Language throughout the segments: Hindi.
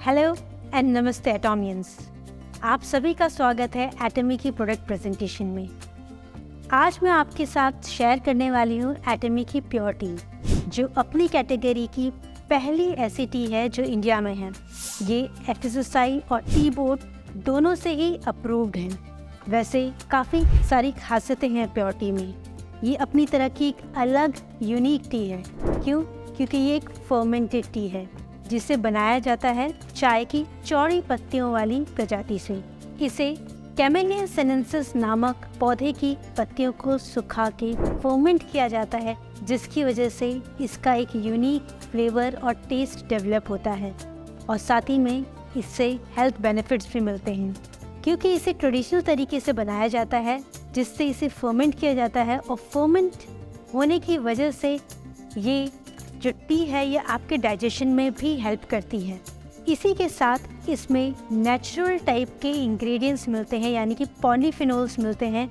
हेलो एंड नमस्ते एटॉमियंस। आप सभी का स्वागत है एटमी की प्रोडक्ट प्रेजेंटेशन में। आज मैं आपके साथ शेयर करने वाली हूँ एटमी की प्योर टी, जो अपनी कैटेगरी की पहली ऐसी टी है जो इंडिया में है। ये एफएसएसआई और टी बोर्ड दोनों से ही अप्रूव्ड है। वैसे काफ़ी सारी खासियतें हैं प्योर टी में। ये अपनी तरह की एक अलग यूनिक टी है। क्यों? क्योंकि ये एक फर्मेंटेड टी है जिसे बनाया जाता है चाय की चौड़ी पत्तियों वाली प्रजाति से। इसे कैमेलिया सिनेंसिस नामक पौधे की पत्तियों को सुखा के फर्मेंट किया जाता है, जिसकी वजह से इसका एक यूनिक फ्लेवर और टेस्ट डेवलप होता है। और साथ ही में इससे हेल्थ बेनिफिट्स भी मिलते हैं, क्योंकि इसे ट्रेडिशनल तरीके से बनाया जाता है, जिससे इसे फर्मेंट किया जाता है। और फर्मेंट होने की वजह से ये जो टी है ये आपके डाइजेशन में भी हेल्प करती है। इसी के साथ इसमें नेचुरल टाइप के इंग्रेडिएंट्स मिलते हैं, यानी कि पॉलीफिनोल्स मिलते हैं,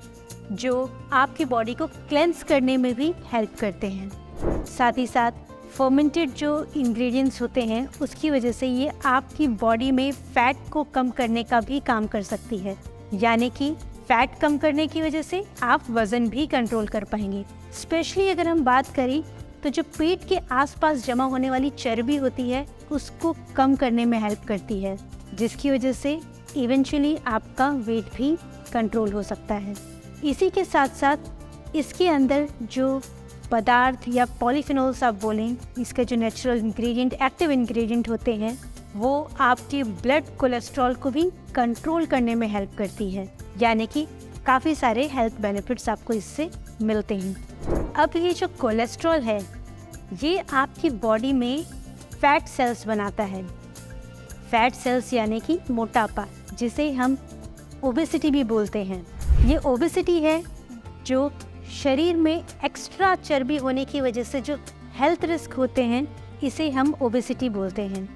जो आपकी बॉडी को क्लेंस करने में भी हेल्प करते हैं। साथ ही साथ फर्मेंटेड जो इंग्रेडिएंट्स होते हैं उसकी वजह से ये आपकी बॉडी में फ़ैट को कम करने का भी काम कर सकती है, यानी कि फ़ैट कम करने की वजह से आप वज़न भी कंट्रोल कर पाएंगे। स्पेशली अगर हम बात करें तो जो पेट के आसपास जमा होने वाली चर्बी होती है उसको कम करने में हेल्प करती है, जिसकी वजह से इवेंचुअली आपका वेट भी कंट्रोल हो सकता है। इसी के साथ साथ इसके अंदर जो पदार्थ या पॉलीफिनोल्स आप बोलें, इसके जो नेचुरल इंग्रेडिएंट, एक्टिव इंग्रेडिएंट होते हैं, वो आपके ब्लड कोलेस्ट्रॉल को भी कंट्रोल करने में हेल्प करती है, यानी कि काफ़ी सारे हेल्थ बेनिफिट्स आपको इससे मिलते हैं। अब ये जो कोलेस्ट्रॉल है ये आपकी बॉडी में फैट सेल्स बनाता है। फैट सेल्स यानी कि मोटापा, जिसे हम ओबेसिटी भी बोलते हैं। ये ओबेसिटी है जो शरीर में एक्स्ट्रा चर्बी होने की वजह से जो हेल्थ रिस्क होते हैं, इसे हम ओबेसिटी बोलते हैं।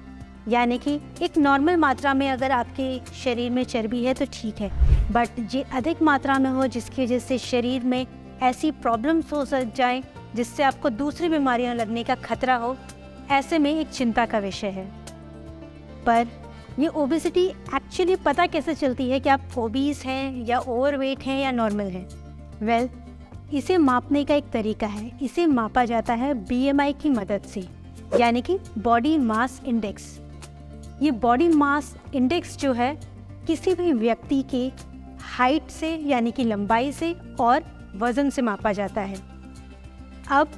यानी कि एक नॉर्मल मात्रा में अगर आपके शरीर में चर्बी है तो ठीक है, बट ये अधिक मात्रा में हो जिसकी वजह से शरीर में ऐसी प्रॉब्लम्स हो सक जाएं जिससे आपको दूसरी बीमारियां लगने का खतरा हो, ऐसे में एक चिंता का विषय है। पर ये ओबेसिटी एक्चुअली पता कैसे चलती है कि आप ओबीस हैं या ओवरवेट हैं या नॉर्मल हैं? वेल, इसे मापने का एक तरीका है। इसे मापा जाता है बीएमआई की मदद से, यानी कि बॉडी मास इंडेक्स। ये बॉडी मास इंडेक्स जो है किसी भी व्यक्ति के हाइट से, यानी कि लंबाई से और वज़न से मापा जाता है। अब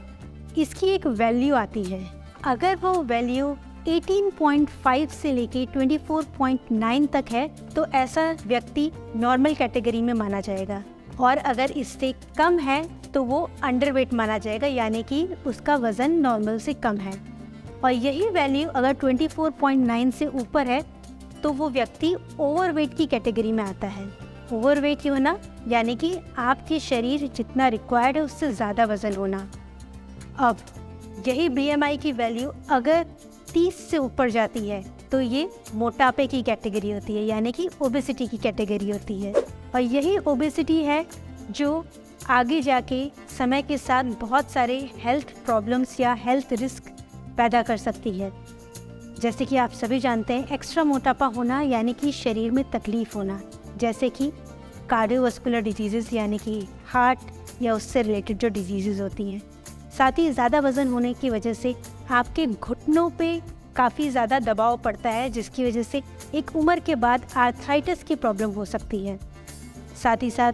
इसकी एक वैल्यू आती है। अगर वो वैल्यू 18.5 से लेके 24.9 तक है तो ऐसा व्यक्ति नॉर्मल कैटेगरी में माना जाएगा, और अगर इससे कम है तो वो अंडरवेट माना जाएगा, यानी कि उसका वज़न नॉर्मल से कम है। और यही वैल्यू अगर 24.9 से ऊपर है तो वो व्यक्ति ओवरवेट की कैटेगरी में आता है। ओवरवेट होना यानी कि आपके शरीर जितना रिक्वायर्ड है उससे ज़्यादा वज़न होना। अब यही बीएमआई की वैल्यू अगर 30 से ऊपर जाती है तो ये मोटापे की कैटेगरी होती है, यानी कि ओबेसिटी की कैटेगरी होती है। और यही ओबेसिटी है जो आगे जाके समय के साथ बहुत सारे हेल्थ प्रॉब्लम्स या हेल्थ रिस्क पैदा कर सकती है। जैसे कि आप सभी जानते हैं, एक्स्ट्रा मोटापा होना यानी कि शरीर में तकलीफ़ होना, जैसे कि कार्डियोवास्कुलर डिजीज़ यानी कि हार्ट या उससे रिलेटेड जो डिजीज़ होती हैं। साथ ही ज़्यादा वज़न होने की वजह से आपके घुटनों पे काफ़ी ज़्यादा दबाव पड़ता है, जिसकी वजह से एक उम्र के बाद आर्थराइटिस की प्रॉब्लम हो सकती है। साथ ही साथ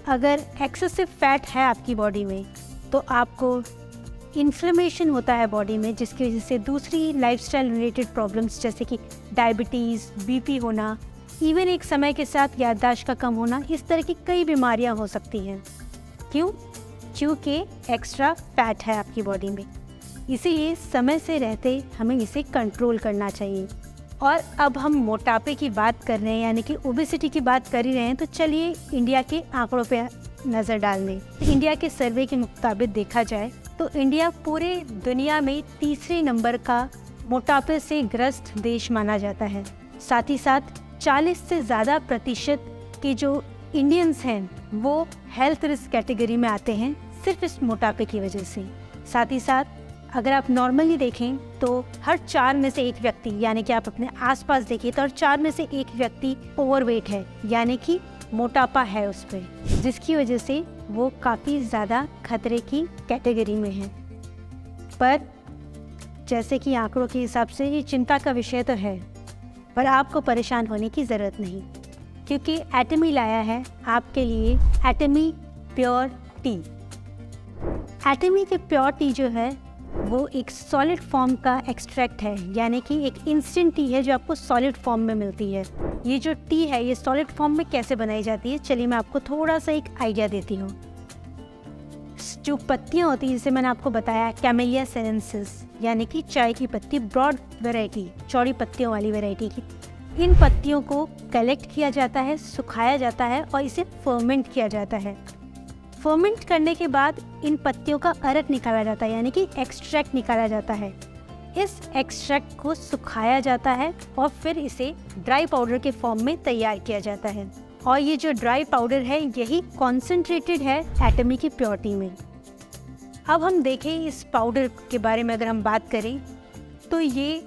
अगर एक्सेसिव फैट है आपकी बॉडी में तो आपको इन्फ्लेमेशन होता है बॉडी में, जिसकी वजह से दूसरी लाइफस्टाइल रिलेटेड प्रॉब्लम्स जैसे कि डायबिटीज़, बीपी होना, इवन एक समय के साथ याददाश्त का कम होना, इस तरह की कई बीमारियां हो सकती हैं। क्यों? क्योंकि एक्स्ट्रा फैट है आपकी बॉडी में। इसीलिए समय से रहते हमें इसे कंट्रोल करना चाहिए। और अब हम मोटापे की बात कर रहे हैं, यानी कि ओबेसिटी की बात कर ही रहे हैं, तो चलिए इंडिया के आंकड़ों पे नज़र डाल दें। इंडिया के सर्वे के मुताबिक देखा जाए तो इंडिया पूरे दुनिया में तीसरे नंबर का मोटापे से ग्रस्त देश माना जाता है। साथ ही साथ 40 से ज़्यादा प्रतिशत के जो इंडियंस हैं वो हेल्थ रिस्क कैटेगरी में आते हैं सिर्फ इस मोटापे की वजह से। साथ ही साथ अगर आप नॉर्मली देखें तो हर 4 में से एक व्यक्ति, यानी कि आप अपने आसपास देखिए तो हर 4 में से एक व्यक्ति ओवरवेट है, यानी कि मोटापा है उस पर, जिसकी वजह से वो काफ़ी ज़्यादा खतरे की कैटेगरी में है। पर जैसे कि आंकड़ों के हिसाब से ये चिंता का विषय तो है, पर आपको परेशान होने की ज़रूरत नहीं, क्योंकि एटमी लाया है आपके लिए एटमी प्योर टी। एटमी के प्योर टी जो है वो एक सॉलिड फॉर्म का एक्सट्रैक्ट है, यानी कि एक इंस्टेंट टी है जो आपको सॉलिड फॉर्म में मिलती है। ये जो टी है ये सॉलिड फॉर्म में कैसे बनाई जाती है, चलिए मैं आपको थोड़ा सा एक आइडिया देती हूँ। जो पत्तियाँ होती हैं, जैसे मैंने आपको बताया कैमेलिया सीनेंसिस, यानी कि चाय की पत्ती, ब्रॉड वैरायटी, चौड़ी पत्तियों वाली वैरायटी की, इन पत्तियों को कलेक्ट किया जाता है, सुखाया जाता है और इसे फर्मेंट किया जाता है। फर्मेंट करने के बाद इन पत्तियों का अर्क निकाला जाता है, यानी कि एक्सट्रैक्ट निकाला जाता है। इस एक्सट्रैक्ट को सुखाया जाता है और फिर इसे ड्राई पाउडर के फॉर्म में तैयार किया जाता है। और ये जो ड्राई पाउडर है यही कॉन्सेंट्रेटेड है एटमी की प्योर टी में। अब हम देखें इस पाउडर के बारे में, अगर हम बात करें तो ये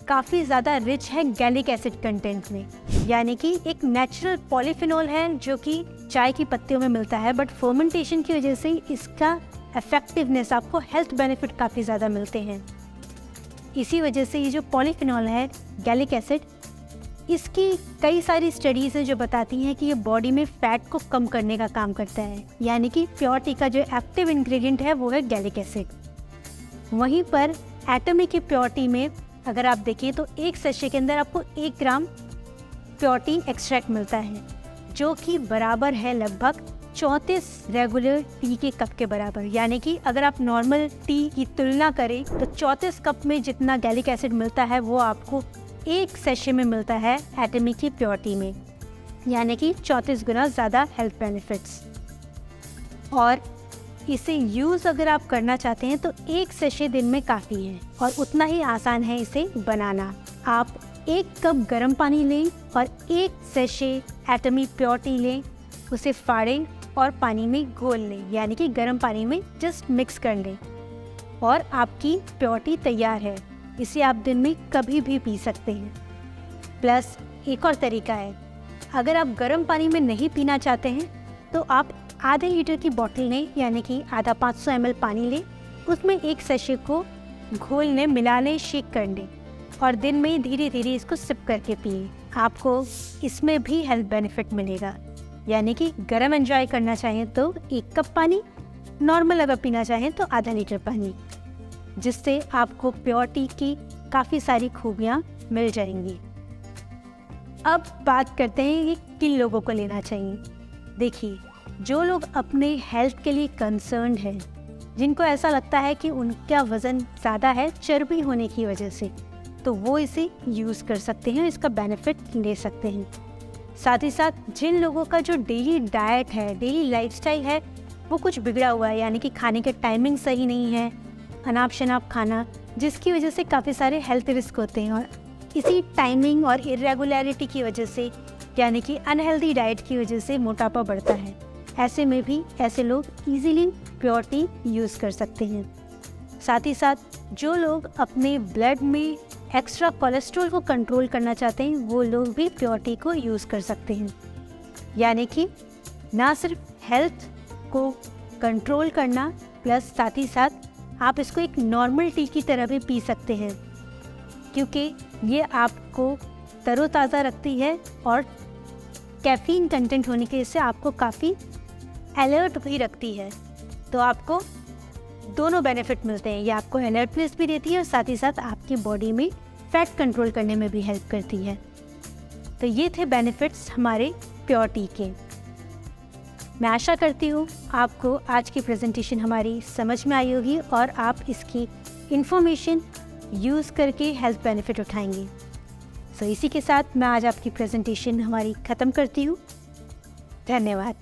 काफ़ी ज़्यादा रिच है गैलिक एसिड कंटेंट में, यानी कि एक नेचुरल पॉलीफिनॉल है जो कि चाय की पत्तियों में मिलता है, बट फर्मेंटेशन की वजह से इसका इफेक्टिवनेस, आपको हेल्थ बेनिफिट काफ़ी ज़्यादा मिलते हैं। इसी वजह से ये जो पॉलीफिनॉल है गैलिक एसिड, इसकी कई सारी स्टडीज़ हैं जो बताती हैं कि ये बॉडी में फ़ैट को कम करने का काम करता है, यानी कि प्योर टी का जो एक्टिव इंग्रेडिएंट है वो है गैलिक एसिड। वहीं पर एटमी की प्योर टी में अगर आप देखें तो एक सैशे के अंदर आपको 1 ग्राम प्योर टी एक्सट्रैक्ट मिलता है, जो कि बराबर है लगभग 34 रेगुलर टी के कप के बराबर। यानी कि अगर आप नॉर्मल टी की तुलना करें तो 34 कप में जितना गैलिक एसिड मिलता है वो आपको एक सैशे में मिलता है एटमी की प्योर टी में, यानी कि 34 गुना ज़्यादा हेल्थ बेनिफिट्स। और इसे यूज़ अगर आप करना चाहते हैं तो 1 सैशे दिन में काफ़ी है और उतना ही आसान है इसे बनाना। आप 1 कप गर्म पानी लें और 1 सैशे एटमी प्योर टी लें, उसे फाड़ें और पानी में घोल लें, यानी कि गर्म पानी में जस्ट मिक्स कर लें और आपकी प्योर टी तैयार है। इसे आप दिन में कभी भी पी सकते हैं। प्लस एक और तरीका है, अगर आप गर्म पानी में नहीं पीना चाहते हैं तो आप आधे लीटर की बॉटल लें, यानी कि आधा 500 ml पानी लें, उसमें 1 सैशे को घोल लें, मिला लें, शेक कर लें और दिन में धीरे धीरे इसको सिप करके पिए। आपको इसमें भी हेल्थ बेनिफिट मिलेगा, यानी कि गर्म एंजॉय करना चाहें तो 1 कप पानी, नॉर्मल अगर पीना चाहें तो आधा लीटर पानी, जिससे आपको प्योर टी की काफ़ी सारी खूबियाँ मिल जाएंगी। अब बात करते हैं कि किन लोगों को लेना चाहिए। देखिए, जो लोग अपने हेल्थ के लिए कंसर्न्ड हैं, जिनको ऐसा लगता है कि उनका वज़न ज़्यादा है चर्बी होने की वजह से, तो वो इसे यूज़ कर सकते हैं, इसका बेनिफिट ले सकते हैं। साथ ही साथ जिन लोगों का जो डेली डाइट है, डेली लाइफस्टाइल है, वो कुछ बिगड़ा हुआ है, यानी कि खाने के टाइमिंग सही नहीं है, अनाप शनाप खाना, जिसकी वजह से काफ़ी सारे हेल्थ रिस्क होते हैं। और इसी टाइमिंग और इरेगुलरिटी की वजह से, यानी कि अनहेल्दी डाइट की वजह से मोटापा बढ़ता है। ऐसे में भी ऐसे लोग इजीली प्योर टी यूज़ कर सकते हैं। साथ ही साथ जो लोग अपने ब्लड में एक्स्ट्रा कोलेस्ट्रॉल को कंट्रोल करना चाहते हैं, वो लोग भी प्योर टी को यूज़ कर सकते हैं। यानी कि ना सिर्फ हेल्थ को कंट्रोल करना, प्लस साथ ही साथ आप इसको एक नॉर्मल टी की तरह भी पी सकते हैं, क्योंकि ये आपको तरोताज़ा रखती है और कैफ़ीन कंटेंट होने की वजह से आपको काफ़ी अलर्ट भी रखती है। तो आपको दोनों बेनिफिट मिलते हैं, ये आपको अलर्टनेस भी देती है और साथ ही साथ आपकी बॉडी में फैट कंट्रोल करने में भी हेल्प करती है। तो ये थे बेनिफिट्स हमारे प्योर टी के। मैं आशा करती हूँ आपको आज की प्रेजेंटेशन हमारी समझ में आई होगी और आप इसकी इन्फॉर्मेशन यूज़ करके हेल्थ बेनिफिट उठाएंगे। इसी के साथ मैं आज आपकी प्रेजेंटेशन हमारी ख़त्म करती हूँ। धन्यवाद।